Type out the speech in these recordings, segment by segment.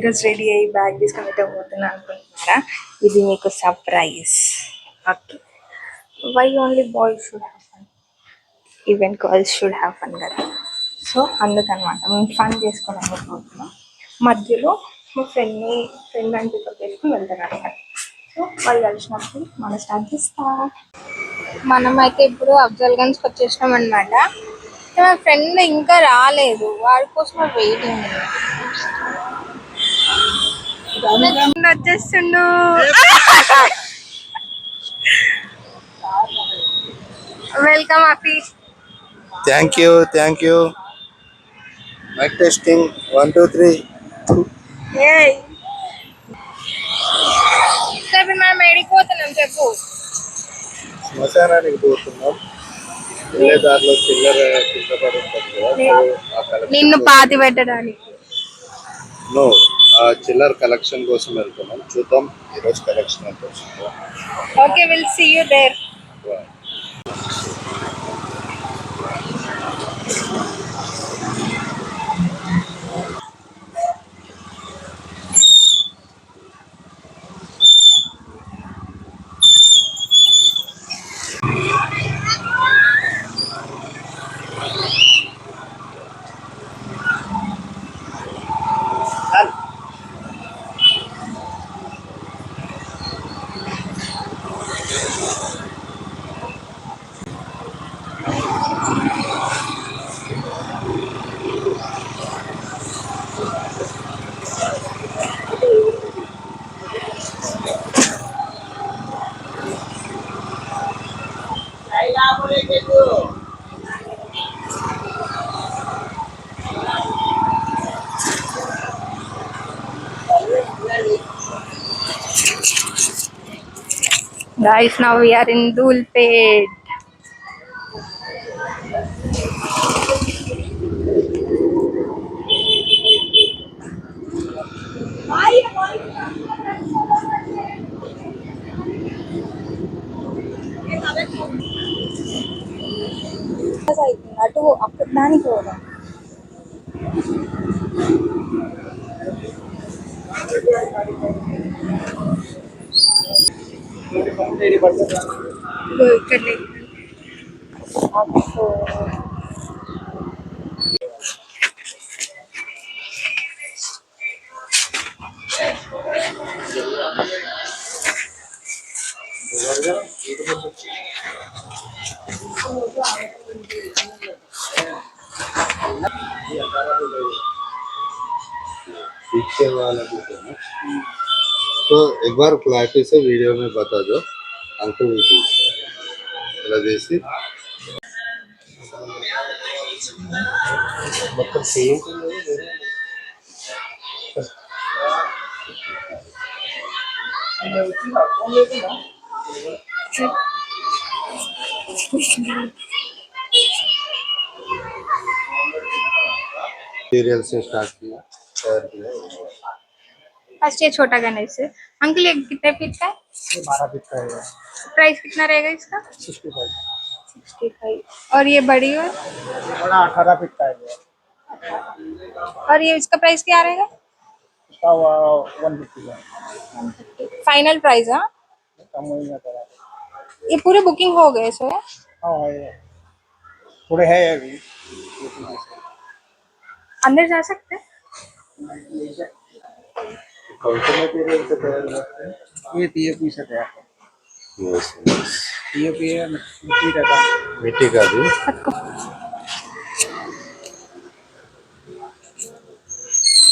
ఈరోజు రెడీ అయ్యి బ్యాగ్ తీసుకొని పోతున్నా అనుకుంటున్నారా? ఇది మీకు surprise. Okay, why only boys should have fun, even girls should have fun కదా. సో అందుకనమాట మేము ఫన్ చేసుకోవడానికి పోతున్నాం. మధ్యలో మా ఫ్రెండ్ అని పికప్ చేసుకుని వెళ్తాను అనమాట. సో వాళ్ళు కలిసినప్పుడు మన స్టార్ట్ చేస్తా. మనమైతే ఇప్పుడు అఫ్జల్గంజ్కి వచ్చేసినాం అనమాట. మా ఫ్రెండ్ ఇంకా రాలేదు, వాడి కోసం వెయిటింగ్. వచ్చేస్తుండు. Welcome office. Thank you. Mic testing 1 2 3. మనం ఏడిపోతున్నాం చెప్పు. శ్మశానానికి పోతున్నాం. వెళ్ళే దారిలో చిల్లర కింద పడి ఉంటుంది కదా, నిన్ను పాతి పెట్టడానికి. నో, ఆ చిల్లర కలెక్షన్ కోసం వెళ్తున్నాం. చూద్దాం ఈరోజు కలెక్షన్ ఎంత వస్తుందో. Okay, will see you there. Guys, now we are in Dulpet. అటు అక్కడ దానికి పోదాం. पीछे वाला भी है ना, तो एक बार क्लैरिटी से वीडियो में बता दो अंकल भी ఇలా చేసి మొత్తం సేమ్ सीरियल से स्टार्ट किया, तैयार किया। फर्स्ट ये छोटा गणेश है। अंकल ये कितने फीट का है? ये 12 फीट का है। प्राइस कितना रहेगा इसका? 65। और ये बड़ी है? बड़ा 18 फीट का है। और ये इसका प्राइस क्या रहेगा? इसका 150 का। Final price? हाँ, कम हो जाता है। ये पूरे बुकिंग हो गए सो? हाँ है, थोड़े है अभी। अंदर जा सकते हैं? ये पीओपी से तैयार है। पीओपी है, मिट्टी का भी।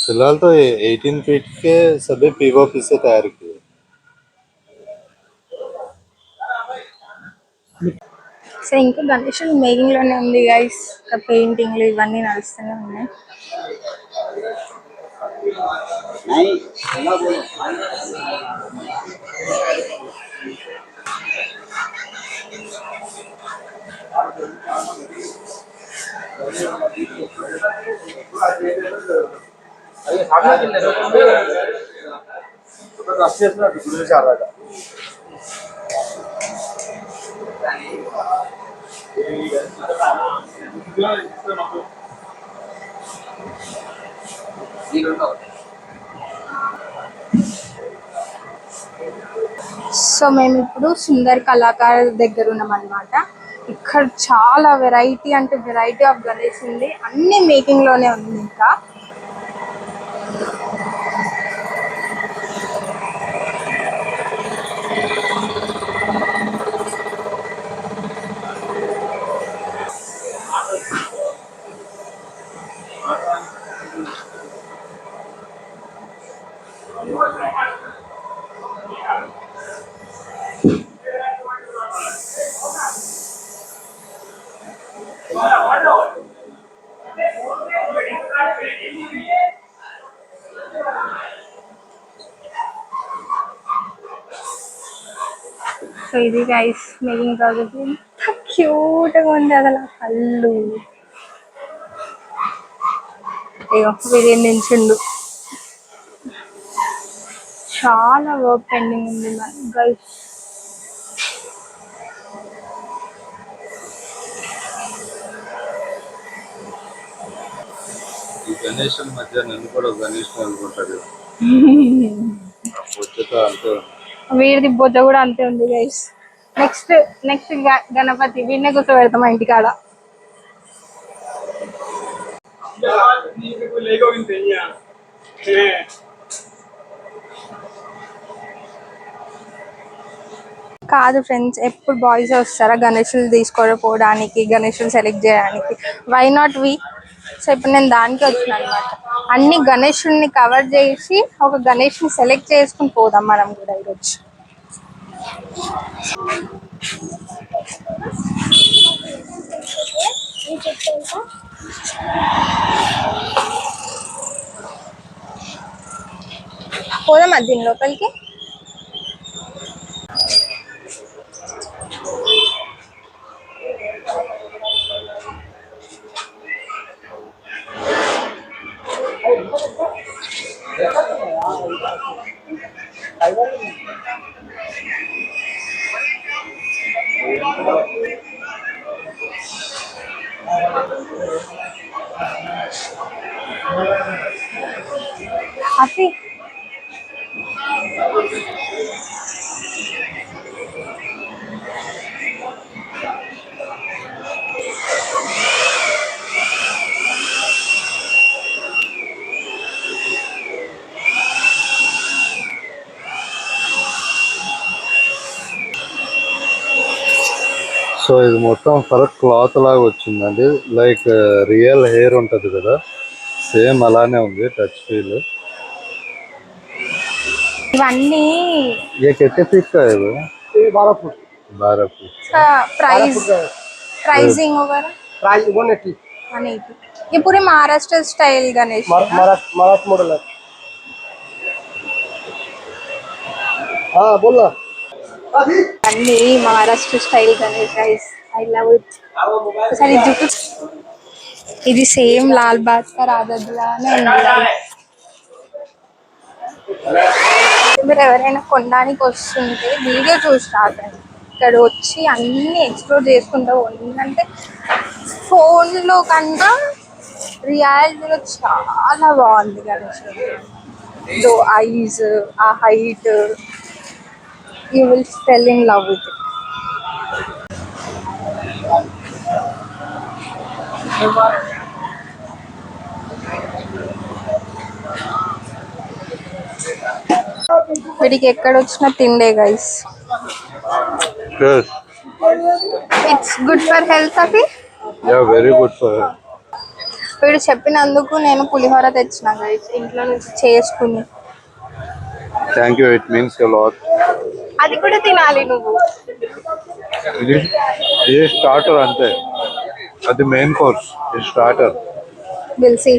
फिलहाल तो 18 फीट के सभी पीओपी से तैयार किए। సో ఇంకా గణేష్ మేకింగ్ లోనే ఉంది గైస్. పెయింటింగ్లు ఇవన్నీ నడుస్తూనే ఉన్నాయి. సో మేము ఇప్పుడు సుందర్ కళాకార్ దగ్గర ఉన్నాం అనమాట. ఇక్కడ చాలా వెరైటీ అంటే వెరైటీ ఆఫ్ గణేష్ ఉంది, అన్ని మేకింగ్ లోనే ఉంది. ఇంకా సో ఇది గైస్ మేకింగ్ ప్రాసెస్. ఎంత క్యూట్ గా ఉంది అసలు ఆ కళ్ళు. అయ్యో వీడియో నిల్చుండు. చాలా వర్క్ పెండింగ్ ఉంది గైస్. ఈ గణేష్ మధ్య నన్ను కూడా గణేష్ అనుకుంటాడు. వీడిది బొజ్జ కూడా అంతే ఉంది గైస్. నెక్స్ట్ నెక్స్ట్ గణపతి వీడినే కూర్చోబెడతాం మా ఇంటికాడ. కాదు ఫ్రెండ్స్, ఎప్పుడు బాయ్స్ వస్తారా గణేషులు తీసుకోకపోవడానికి, గణేషులు సెలెక్ట్ చేయడానికి? Why not we? సో ఇప్పుడు నేను దానికి వచ్చిన అనమాట. అన్ని గణేషుల్ని కవర్ చేసి ఒక గణేష్ని సెలెక్ట్ చేసుకుని పోదాం మనం కూడా ఈరోజు. పోదామా దీని లోపలికి? అతి సో ఇది మొత్తం ఫరక్ క్లాత్ లాగా వచ్చిందండి. లైక్ రియల్ హెయిర్ ఉంటుంది కదా, సేమ్ అలానే ఉంది టచ్ ఫీల్. ఇవన్నీ ये कितने फीट का है वो? 12 फीट। प्राइसिंग वगैरह? प्राइस 180। 180। ये पूरे महाराष्ट्र स्टाइल गणेश महाराष्ट्र मॉडल है। हाँ बोल ना। అన్ని Maharashtra style Ganesh guys. I love it. సరే జుట్టు ఇది సేమ్ లాల్ భాస్కర్ ఆదర్శలానే ఉంది. మీరు ఎవరైనా కొనడానికి వస్తుంటే వీడియో చూసి రాకండి, ఇక్కడ వచ్చి అన్ని ఎక్స్ప్లోర్ చేసుకుంటూ ఉందంటే ఫోన్లో కన్నా రియాలిటీలో చాలా బాగుంది గణేష్. దో ఐస్, ఆ height, you will fall in love with it. వీడికి ఎక్కడ వచ్చినా తిండే guys. It's good for health అవి. Yeah very good for. వీడు చెప్పినందుకు నేను పులిహోర తెచ్చిన గైస్, ఇంట్లో నుంచి చేసుకుని. Thank you, it means a lot. అది కూడా తినాలి నువ్వు. ఇది స్టార్టర్ అంతే, అది మెయిన్ కోర్స్, ఇది స్టార్టర్. Will see.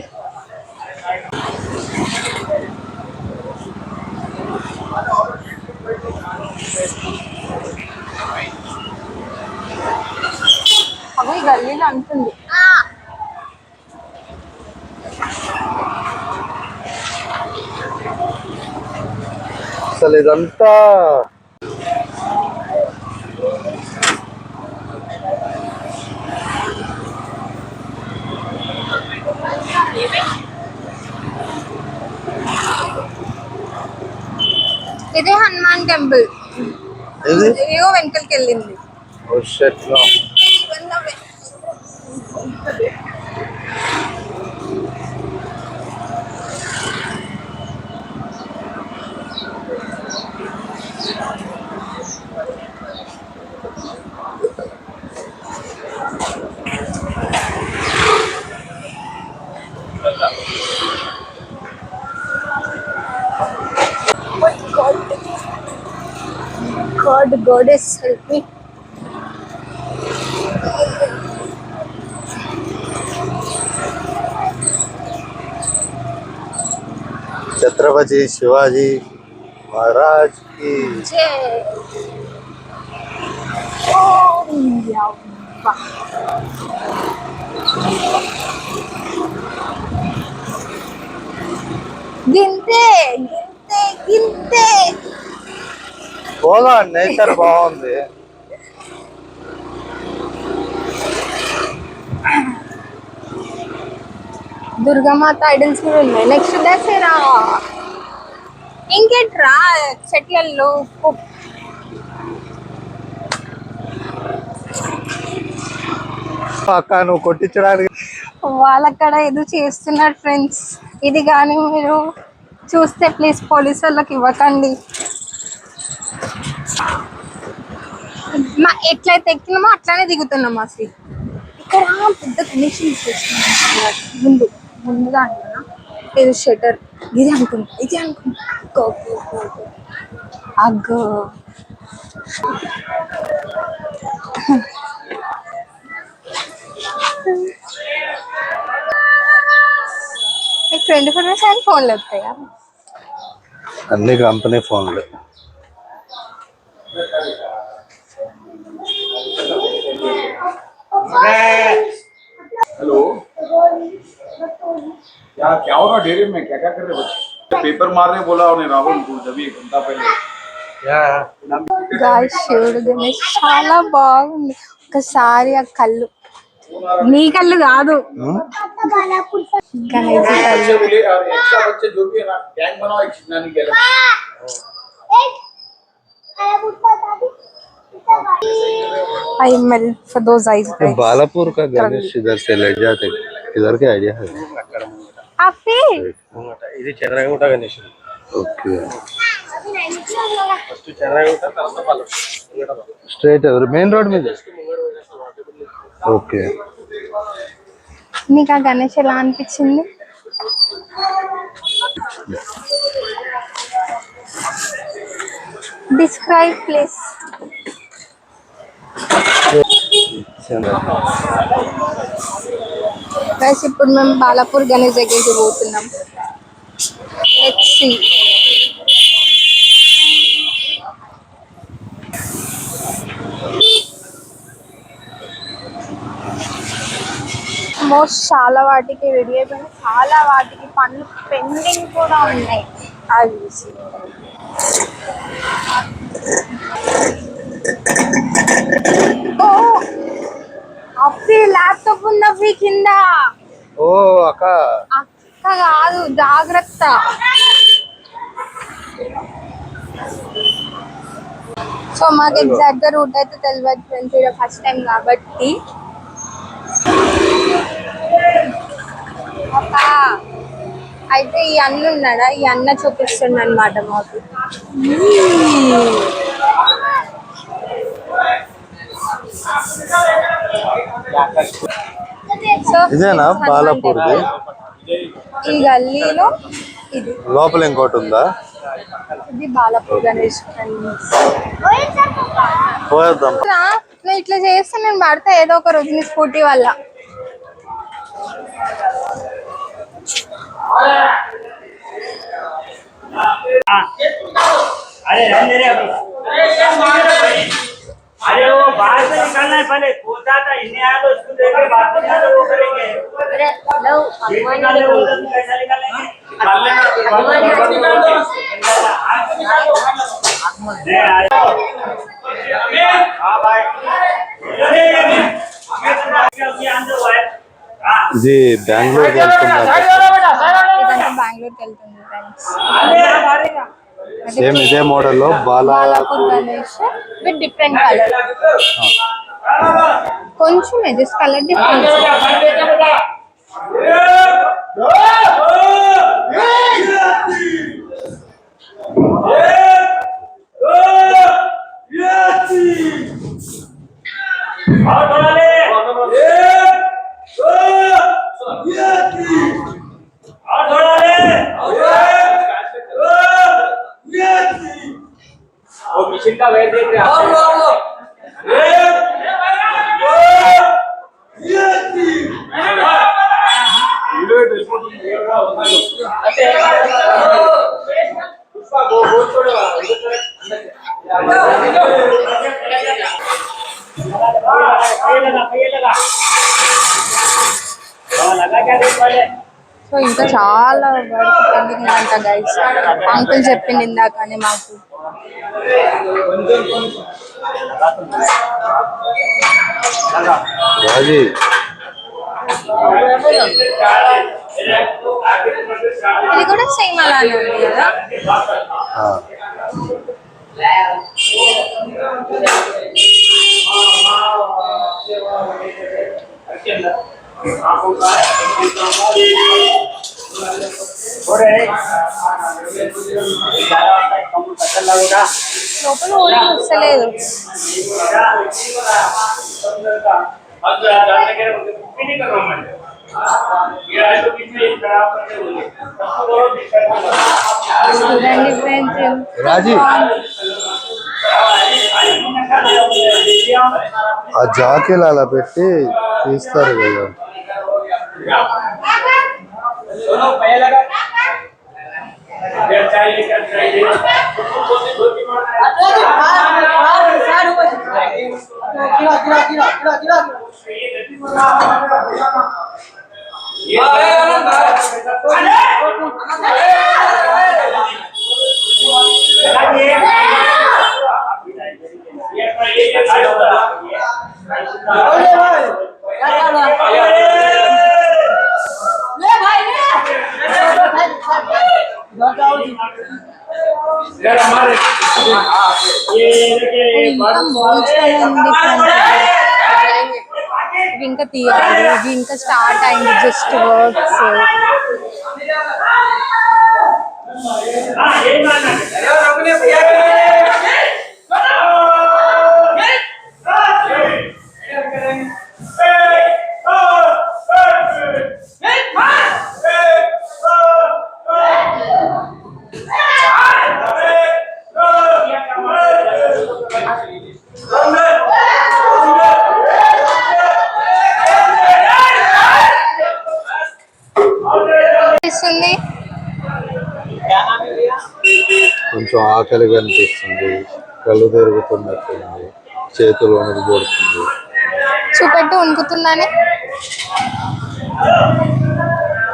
అవి గల్లీలో అంటుంది. అసలు ఇదంతా ఇదే హనుమాన్ టెంపుల్. ఇది ఏవో వెనకలికి వెళ్ళింది. Oh shut no. God, goddess help me. Chhatrapati Shivaji Maharaj కి జై. ఓ యవ్వ. గింతే గింతే గింతే. పోదా, నేచర్ బాగుంది. దుర్గామాత ఐడల్స్ కూడా ఉన్నాయి. నెక్స్ట్ దసరా. ఇంకేట్రా చెట్లలో అక్క నువ్వు కొట్టించడానికి వాళ్ళక్కడ ఏదో చేస్తున్నారు ఫ్రెండ్స్. ఇది కానీ మీరు చూస్తే ప్లీజ్ పోలీసు వాళ్ళకి ఇవ్వకండి. ఎట్లయితే ఎక్కినామో అట్లానే దిగుతున్నాం అసలు. ఇక్కడ పెద్ద కనెక్షన్ చేస్తున్నాం ముందు దాంట్లో ఏదో షటర్. ఇది అనుకుంటా అగ్గో. మీకు 24/7 ఫోన్లు వస్తాయా? అన్ని కంపెనీ ఫోన్లు. हेलो यार, क्या हो रहा डेरी में? क्या क्या कर रहे बच्चे? पेपर मार रहे बोला उन्हें राहुल को जब 1 घंटा पहले। గాయ్స్ శివుడు గణేష్ చాలా బాగుంది. ఒకసారి ఆ కళ్ళు, నీ కళ్ళు కాదు గణేష్ కళ్ళు. बच्चे बोले यार, एक्स्ट्रा बच्चे जो भी है ना, गैंग बनाओ एक चिन्नानी gang. I melt for those eyes. Balapur का गणेश इधर से ले जाते, इधर के आइडिया है? అఫీ ఇది చంద్రగుట్ట గణేష్. ఓకే, ఫస్ట్ చంద్రగుట్ట, తర్వాత పాలెం. స్ట్రైట్ మెయిన్ రోడ్ మీద. ఓకే, నీకు ఆ గణేష్ ఎలా అనిపించింది? Describe place. గైస్ ఇప్పుడు మేము బాలాపూర్ గణేష్ దగ్గరికి పోతున్నాం. Let's see. ఆల్మోస్ట్ చాలా వాటికి రెడీ అయిపోయినాయి. చాలా వాటికి పనులు పెండింగ్ కూడా ఉన్నాయి. అది చూసి ఓ అఫీ ల్యాప్టాప్ ఉంది అఫీ కింద. ఓ అక్క అక్క కాదు, జాగ్రత్త. సో మాకు ఎగ్జాక్ట్ గా రూట్ అయితే తెలియదు ఫ్రెండ్స్, ఇది ఫస్ట్ టైం కాబట్టి. ఒక అయితే ఈ అన్న ఉన్నాడా, ఈ అన్న చూపిస్తుండ అనమాట మాకు. సో ఇదేనా బాలాపూర్ది? ఈ గల్లీలో ఇది లోపల ఇంకోటి ఉందా? ఇది బాలాపూర్ గణేష్ ఫ్రెండ్స్. పోయేద్దాం. నువ్వు ఇట్లా చేస్తే నేను పడతా ఏదో ఒక రోజు నీ స్కూటీ వల్ల. अरे रहने रे अभी। अरे वो बाहर से निकलना है पहले, पूछा था इन्हें आया तो उसको देख के बात करना तो वो करेंगे। अरे लो गेट निकाल ले, वो तो कैसा निकालेंगे? हाँ भाई। ఇది బెంగళూరు వెళ్తున్నారు. ఇదంతా బెంగళూరుకి వెళ్తుంది ఫ్రెండ్స్. సేమ్ ఇదే మోడల్లో Balapur Ganesh with different colour. కొంచెం జస్ట్ కలర్ డిఫరెన్స్. मिशन का वेट देख रहे हैं लगा क्या देख वाले సో ఇంకా చాలా వర్క్ పెండింగ్ అంట గైస్. అంకుల్ చెప్పింది ఇందాకనే మాకు. రాజీ ఇది కూడా సేమ్ అలానే ఉంది కదా. లోపల ఓడి వస్తలేదు. రాజీ ఆ జాకీలు అలా పెట్టి తీస్తారు కదా. ఇంకా తీయాలి. ఇది ఇంకా స్టార్ట్ అయింది జస్ట్ వర్క్స్. కొంచెం ఆకలి కనిపిస్తుంది, కళ్ళు తిరుగుతున్నట్టుంది, చేతులు వణుకుపడుతుంది. చూపెట్టు వణుకుతుందని.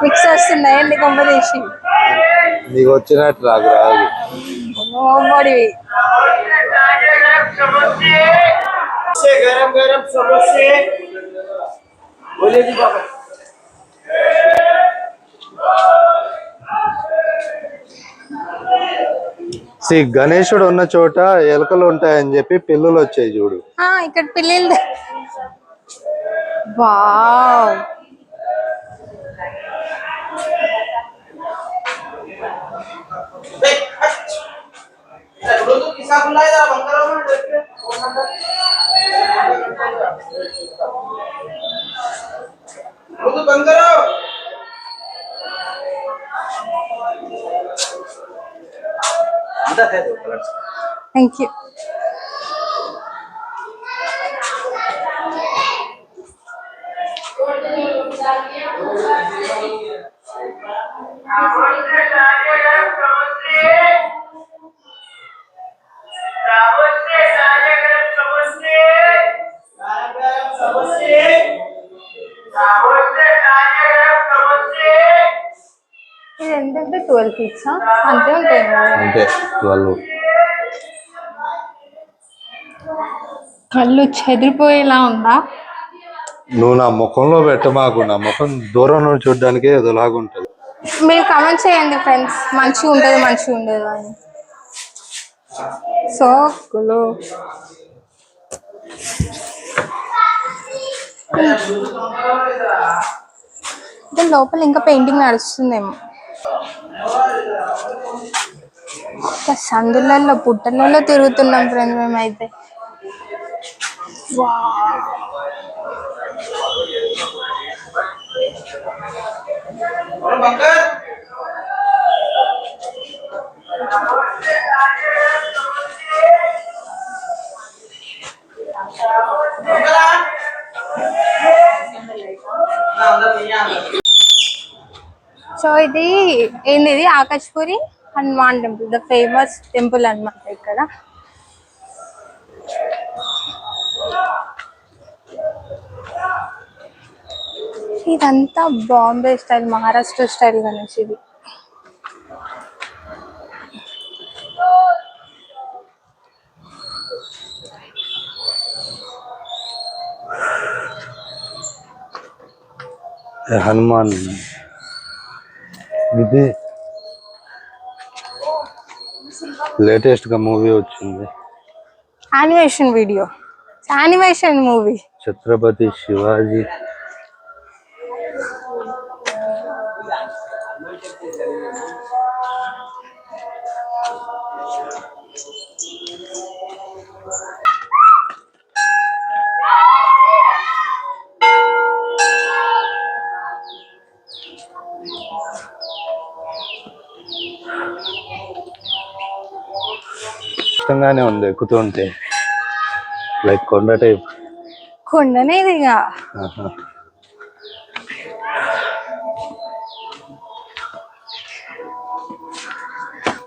మిక్స్ వస్తుందా ఏంటి కొంపదీసి? నీకు వచ్చినట్టు నాకు రాదు. गरम गरम समोसे बोले जी बाबा గణేశుడు ఉన్న చోట ఎలుకలు ఉంటాయని చెప్పి పిల్లులు వచ్చాయి చూడు. ఇక్కడ పిల్లలు. Wow thank you. ఇది ఏంటంటే 12 feet అంతే ఉంటాయి. అంతే 12. కళ్ళు చెదిరిపోయేలా ఉందా? నువ్వు నా ముఖంలో పెట్టమాకు. నా ముఖం దూరం నుంచి చూడడానికి ఏదోలాగుంటది. మీరు కామెంట్ చేయండి ఫ్రెండ్స్, మంచిగా ఉంటుంది మంచిగా ఉండదు అని. సోకులు అంటే లోపల ఇంకా పెయింటింగ్ నడుస్తుందేమో. ఇంకా సందులలో పుట్టలలో తిరుగుతున్నాం ఫ్రెండ్స్ మేమైతే. సో ఇది ఏంది, ఇది Akashpuri Hanuman temple, the famous temple అన్నమాట ఇక్కడ. ఇదంతా బాంబే స్టైల్, మహారాష్ట్ర స్టైల్ గణేష్ ఇది. హనుమాన్ ఇది లేటెస్ట్ గా మూవీ వచ్చింది, animation video, animation movie. Chhatrapati Shivaji. ఇష్టంగానే ఉంది ఎక్కుతుంటే, లైక్ కొండ టైప్. కొండనే ఇది ఇక.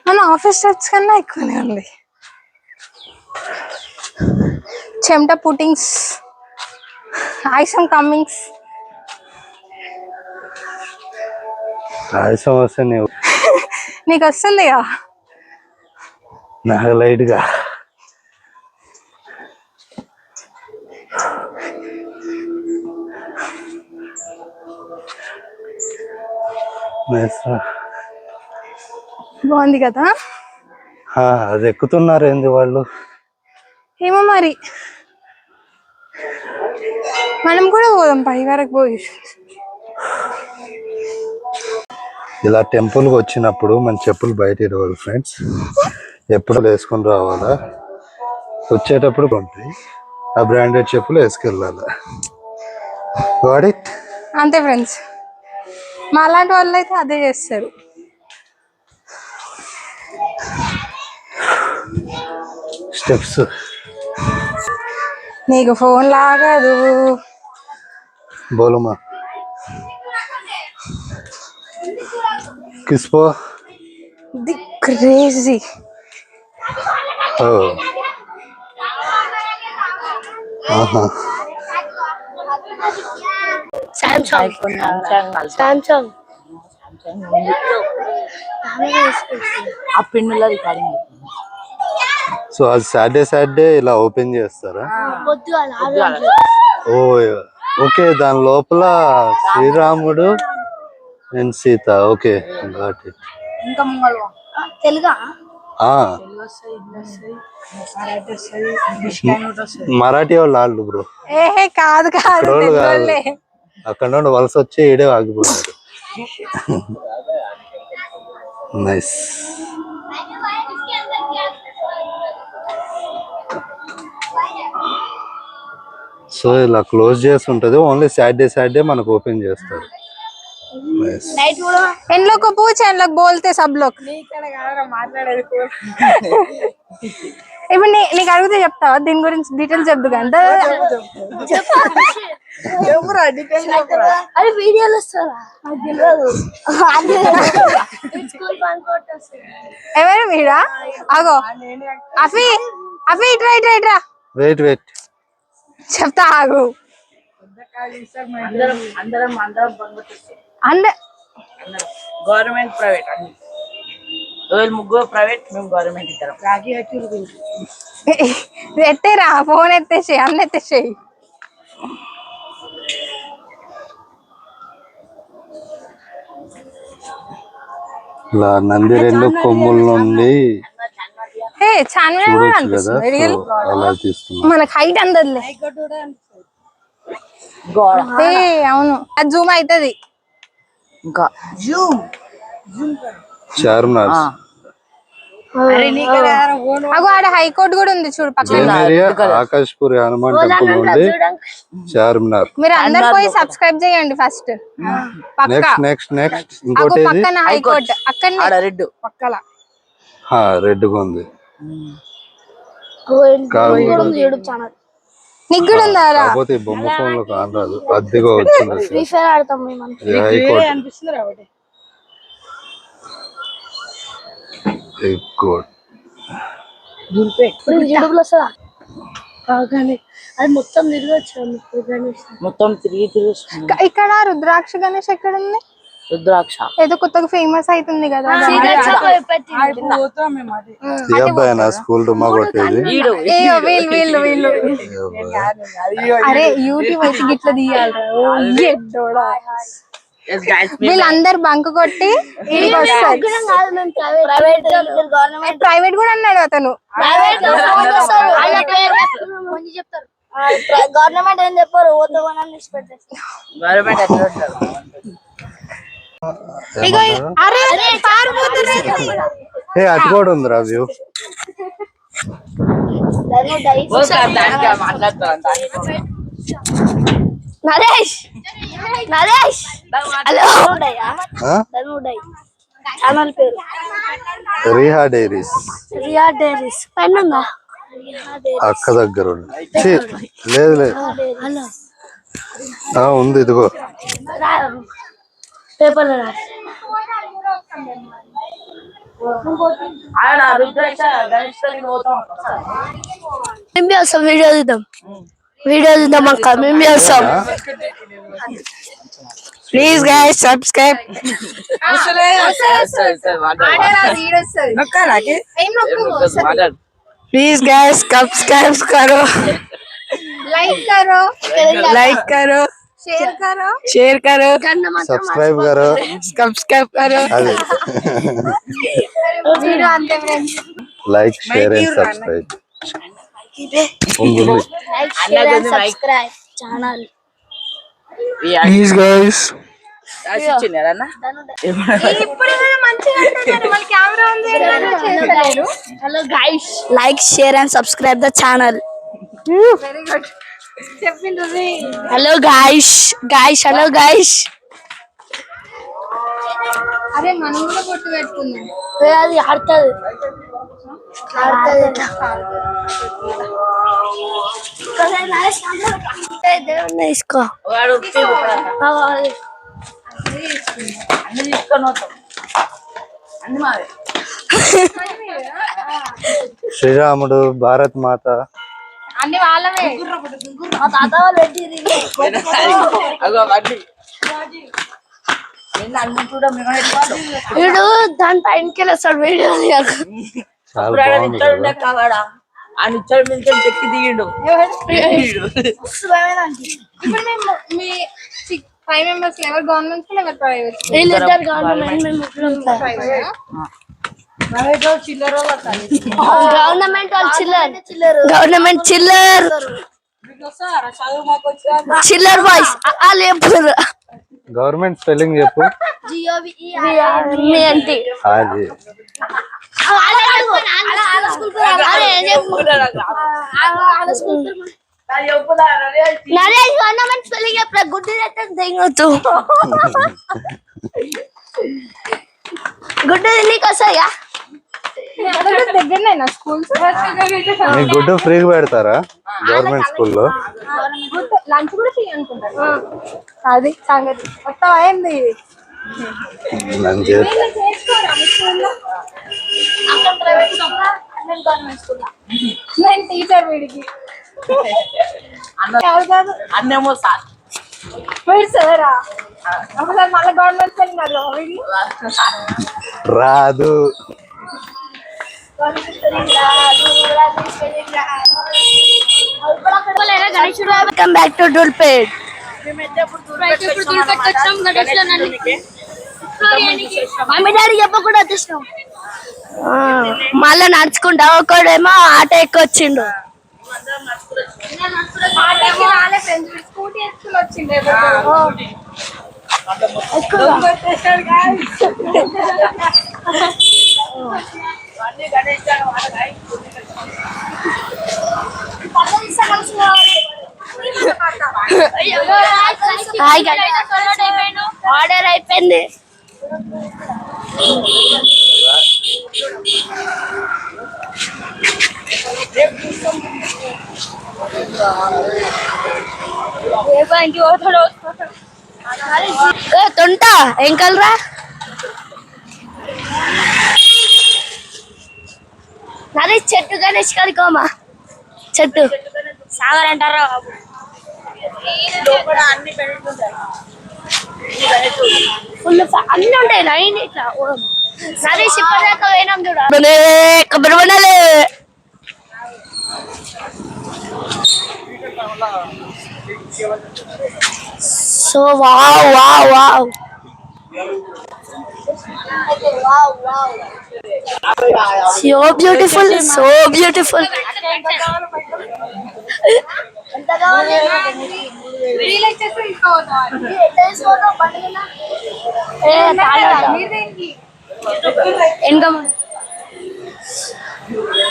మన ఆఫీస్ స్టెప్స్ కన్నా ఎక్కువనే ఉంది. చెమట పుట్టింగ్స్, ఐసమ్ కమ్మింగ్స్. ఆయాసం వస్తే నీకు వస్తుందిగా, నాకు లైట్ గా. బాగుంది కదా. అది ఎక్కుతున్నారు ఏంది వాళ్ళు, ఏమో మరి. మనం కూడా పోదాం పై వరకు పోయి. ఇలా టెంపుల్ కి వచ్చినప్పుడు మన చెప్పులు బయట ఇవ్వాలి ఫ్రెండ్స్, ఎప్పుడు వేసుకొని రావాలా. వచ్చేటప్పుడు ఉంటాయి ఆ బ్రాండెడ్ చెప్పులు వేసుకెళ్ళాలా. వాట్ ఇట్ అంతే ఫ్రెండ్స్, మా అలాంటి వాళ్ళు అయితే అదే చేస్తారు. స్టెప్స్. నీకు ఫోన్ లాగదు. బోలుమా కిస్పో ది క్రేజీ. సామ్సంగ్ ఆ పిన్నుల రికార్డింగ్. సో అది సాటర్డే ఇలా ఓపెన్ చేస్తారా? ఓ ఓకే, దాని లోపల శ్రీరాముడు and Sita. Okay, got it. తెలుగా మరాఠీ వాళ్ళు బ్రో. ఏహే కాదు కాదు, అక్కడ నుండి వలస వచ్చి ఈడే ఆగిపోయారు. నైస్. సో ఇలా క్లోజ్ చేసి ఉంటది, ఓన్లీ సాటర్డే మనకు ఓపెన్ చేస్తారు. इन लोग को पूछ, इन लोग बोलते सब लोग. ఇప్పుడు నీకు అడిగితే చెప్తావా దీని గురించి డీటెయిల్స్? చెప్దు కదా, అది వీడియోలు వస్తారా? ఎవరు వీడా? ఆగో అఫీ, అఫీ ఇట్రా ఇట్రా ఇట్రా. వెయిట్ చెప్తా ఆగు. గవర్నమెంట్ ప్రైవేట్ అన్ని ముగ్గురు ప్రైవేట్, మేము గవర్నమెంట్ ఇద్దరం. ఎత్తేరా ఫోన్, ఎత్తేసేయి, అన్న ఎత్తేసేయి. ఇలా నందిరెల్లు కొమ్ముల నుండి ఏ చార్మినార్ కూడా చూడొచ్చు కదా, అనిపిస్తుంది సో అలా తీస్తున్నాం. మనకి హైట్ అందదులే. ఏ అవును, అది జూమ్ అవుతుంది. ఇంకా చార్మినార్ అగో ఆడ హైకోర్టు కూడా ఉంది చూడు పక్కన. జైన్ ఏరియా, ఆకాష్పూర్ హనుమాన్ టెంపుల్ ఉంది, చార్మినార్. మీరు అందరు పోయి సబ్స్క్రైబ్ చేయండి ఫస్ట్. పక్కా నెక్స్ట్ అగో ఇంకోటి ఏది? పక్కన హైకోర్టు అక్కడ రెడ్ పక్కల రెడ్ గా ఉంది. యూట్యూబ్ ఛానల్ నీకు కూడా ఉందా? కాకపోతే ఈ బొమ్మ ఫోన్ లో కానరాదు, అద్దెగా వచ్చింది. ఫ్రీ ఫైర్ ఆడతాం మేము. ఇది హైకోర్టు. హైకోర్టు ఇప్పుడు యూట్యూబ్ లో వస్తుందా? కాగానే అది మొత్తం తిరిగి వచ్చాము. మొత్తం తిరిగి వస్తుంది. ఇక్కడ రుద్రాక్ష గణేష్ ఎక్కడ ఉంది? రుద్రాక్ష ఏదో కొత్తగా ఫేమస్ అవుతుంది కదా. ఈ అబ్బాయి నా స్కూల్ డుమ్మా కొట్టేది. ఏ వీళ్ళు వీళ్ళు అరే యూట్యూబ్ అయితే గిట్ల తీయాలి. వీళ్ళందరు బంక్ కొట్టి ప్రైవేట్ కూడా అన్నాడు అతను. గవర్నమెంట్ ఏం చెప్పారు? అటు కూడా ఉందిరా వ్యూ. నరేష్ హలో ఛానల్ పేరు రిహా డైరీస్. పైన అక్క దగ్గర ఉంది. లేదు ఉంది, ఇదిగో పేపర్ మేము వస్తాం. వీడియో తీద్దాం అక్క. మేము వస్తాం. Please guys subscribe. Please guys subscribe करो, लाइक करो शेयर करो సబ్స్క్రైబ్ కరో. అదే like share and subscribe. Please guys hello guys, like share and subscribe the channel. Very good. hello guys అరే మనం కూడా పొట్టు పెట్టుకుందాం. అది ఆడుతుంది తీసుకో. శ్రీరాముడు, భారత్ మాత అన్ని వాళ్ళవే. మా తాత వాళ్ళు వీడు దాని పైనకి వెళ్ళేస్తాడు. వీడియో చాలా బాగుంది కదా. చెక్కి దిగిండు. ఇప్పుడు మేము మీ 5 members ఎవరు గవర్నమెంట్ ఎవరు ప్రైవేట్? వీళ్ళిద్దరు గవర్నమెంట్ చిల్లర్ బాయ్స్. గవర్నమెంట్ స్పెల్లింగ్ చెప్పు. అది నరేష్ గవర్నమెంట్ స్పెల్లింగ్ చెప్పరా? గుడ్డు తెగొచ్చు. గుడ్డు నీకు వస్తాయా? దగ్గరనేనా స్కూల్స్? మీకు గుడ్డు ఫ్రీగా పెడతారా గవర్నమెంట్ స్కూల్లో? లంచ్ కూడా ఫ్రీ అనుకుంటారు. అది సంగతి. వస్తావా ఏంది? లంచ్ నేను టీచర్ వీడికి. అన్నేమో సార్ వీడు సారా? అసలు మళ్ళీ గవర్నమెంట్ స్పెల్లింగ్ కాదు వీడి. రాదు. Welcome back to Dhoolpet. Mummy daddy చెప్పకుండా వచ్చేసినాం. మళ్ళా నడుచుకుంటా ఒకడేమో ఆటో ఎక్కొచ్చిండు. స్కూటీ ఎత్తుకుని వచ్చిండే ఆర్డర్ అయిపోయింది. తొంట ఏం కలరా నాది చెట్టు గణేష్ కడుకోమా చెట్టు సాగర్ అంటారా ఫుల్ అన్ని ఉంటాయి నైన్ ఇట్లా నాది సిప్పదాకా పోయినాం చూడ కబర్ పడాలి. So wow wow wow so beautiful so beautiful.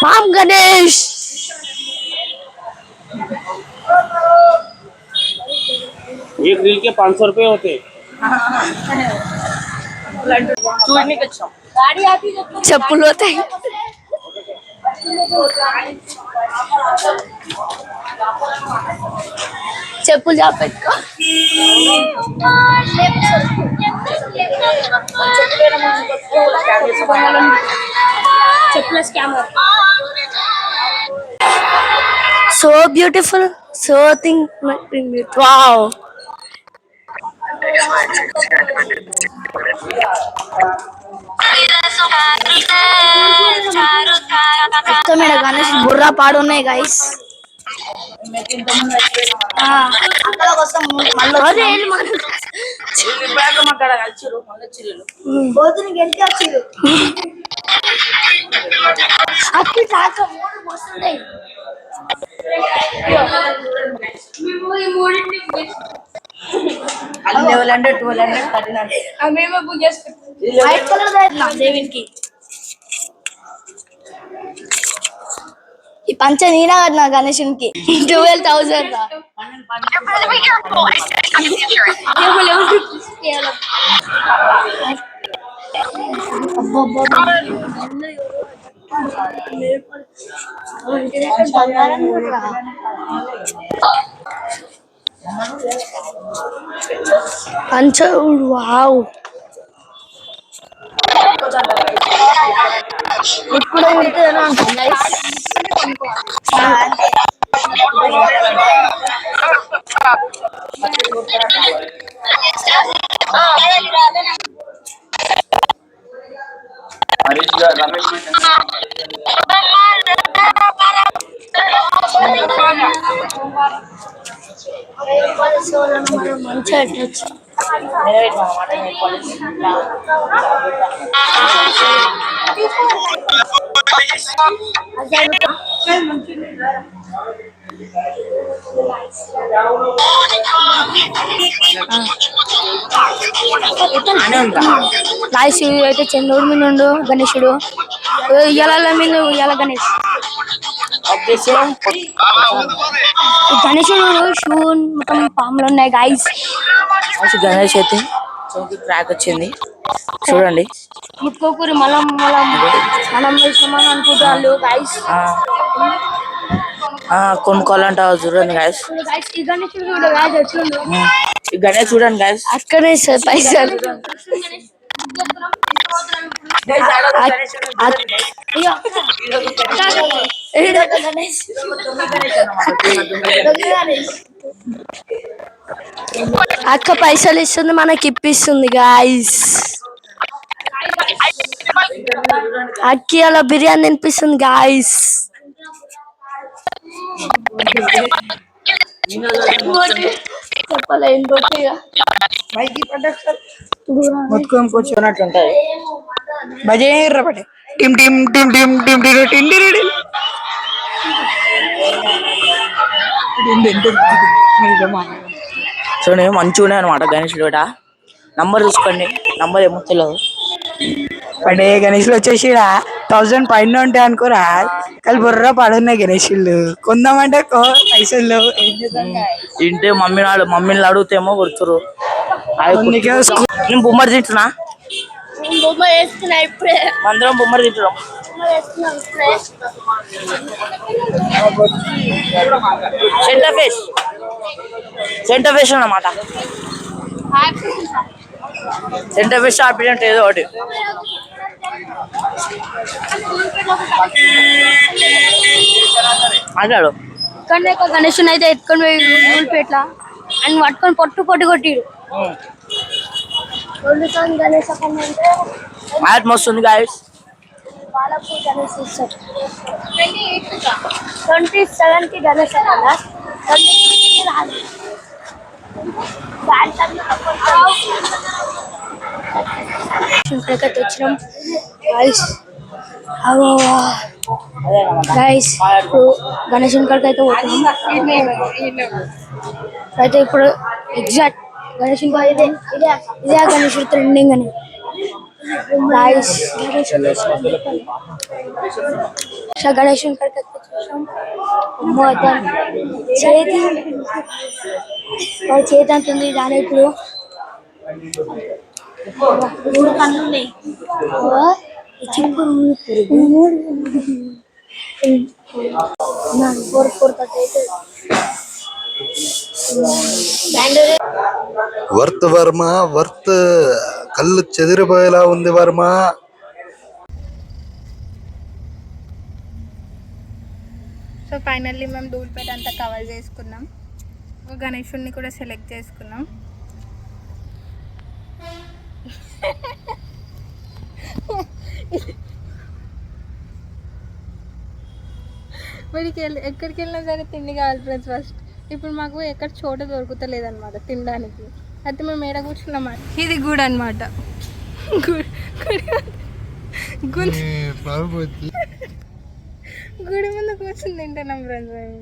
మామ్ గణేష్ एक रील के 500 रुपए होते। చెప్పులు పోతాయి. చెప్పులు చాపెట్టుకో. చెప్పుల scammer. So beautiful so thing wow. Ganesh బుర్రా పాడున్నాయి గైస్. దేవికి ఈ పంచ నేనా కట్టినా గణేశునికి 12,000. పంచ వావ్. ఇప్పుడు हरीश गाరు రమేష్ మంచిగా అట్టచ్చు. లాస్ట్ అయితే చంద్రుడి మీద ఉండు గణేశుడు. ఉయ్యాల మీద ఉయ్యాల గణేష్. గణేశుడు షూ మొత్తం పాములు ఉన్నాయి గైస్. గణేష్ అయితే ట్రాక్ వచ్చింది చూడండి. ముట్టుకోకూరి మనం మనం మనం వేసామని అనుకుంటారు గైస్. కొనుక్కోవాలంటావు చూడండి గైస్. ఈ గణేశుడు చూడు గైస్ ఎట్లుండు. ఈ గణేష్ చూడండి గైస్. అక్కడే పైసలు అక్క పైసలు ఇస్తుంది మనకి ఇప్పిస్తుంది గాయస్. అక్కి అలా బిర్యానీ తినిపిస్తుంది గాయస్. చెప్పలేం మొత్తం కూర్చున్నట్టుంటది. భజన టిమ్ టిమ్ టిమ్ టిమ్ టిమ్ టిమ్ టిమ్ టిమ్ టిమ్. చూడండి మంచిగా ఉన్నాయి అనమాట గణేషుడు కూడా. నంబర్ చూసుకోండి, నంబర్ ఏమో తెలియదు. పడే గణేష్లు వచ్చేసి 1000 పైన ఉంటాయి అనుకోరా. కానీ బుర్ర పడున్నాయి గణేష్లు. కొందామంటే పైసలు లేవు. ఏం చేద్దాం guys? ఇంటే మమ్మీని అడుగుతేమో కొడుతురు. అందుకే నేను బొమ్మడి తింటున్నా, నేను బొమ్మ వేసుకున్నా ఇప్పుడే. అందరం బొమ్మడి తింటున్నాం. బొమ్మ వేసుకున్నాం ఇప్పుడే. సెంటర్ ఫేస్ అన్నమాట. సెంటర్ ఫేస్ షాపింగ్ అంటే ఏదో ఒకటి. మాట్లాడు. ఇక్కడ ఒక గణేషుని అయితే ఎత్తుకొని పోయి రూల్పేట్ల అని పట్టుకొని పొట్టు కొట్టిడు. గణేష్ అంటే మ్యాట్ మస్తు ఉంది గాయస్. బాలపూర్ గణేష్ ఇస్తాడు. 27కి గణేష్ అలా 26కి రాదు. ఇక్కడికైతే వచ్చినాం గైస్. గైస్ ఇప్పుడు గణేష్ కాడికి అయితే పోతున్నాం. అయితే ఇప్పుడు ఎగ్జాక్ట్ గణేష్ ఇదే గణేష్ ట్రెండింగ్ అని గైస్. గణేష్ కాడికి అయితే చూసాం. చేతి అంటుంది దాని ఇప్పుడు 3 కళ్ళు ఉన్నాయి. Worth Varma, worth. కళ్ళు చెదిరిపోయేలా ఉంది వర్మ. సో ఫైనల్లీ మేము ధూళిపేట అంతా కవర్ చేసుకున్నాం. గణేషుడిని కూడా సెలెక్ట్ చేసుకున్నాం. వీడికి ఎక్కడికి వెళ్ళినా సరే తిండి కావాలి ఫ్రెండ్స్ ఫస్ట్. ఇప్పుడు మాకు ఎక్కడ చోట దొరుకుతలేదన్నమాట తినడానికి. అయితే మేము ఏడ కూర్చున్నాం. ఇది గుడి అనమాట. గుడి ముందు కూర్చుని తింటున్నాం ఫ్రెండ్స్ మేము.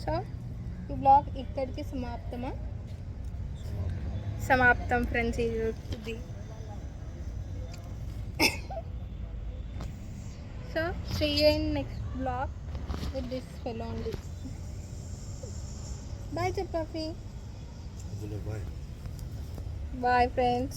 సో ఈ బ్లాగ్ ఇక్కడికి సమాప్తం ఫ్రెండ్స్. ఇది so see you in next vlog with this fellow only. Bye Chapafi. Bye friends.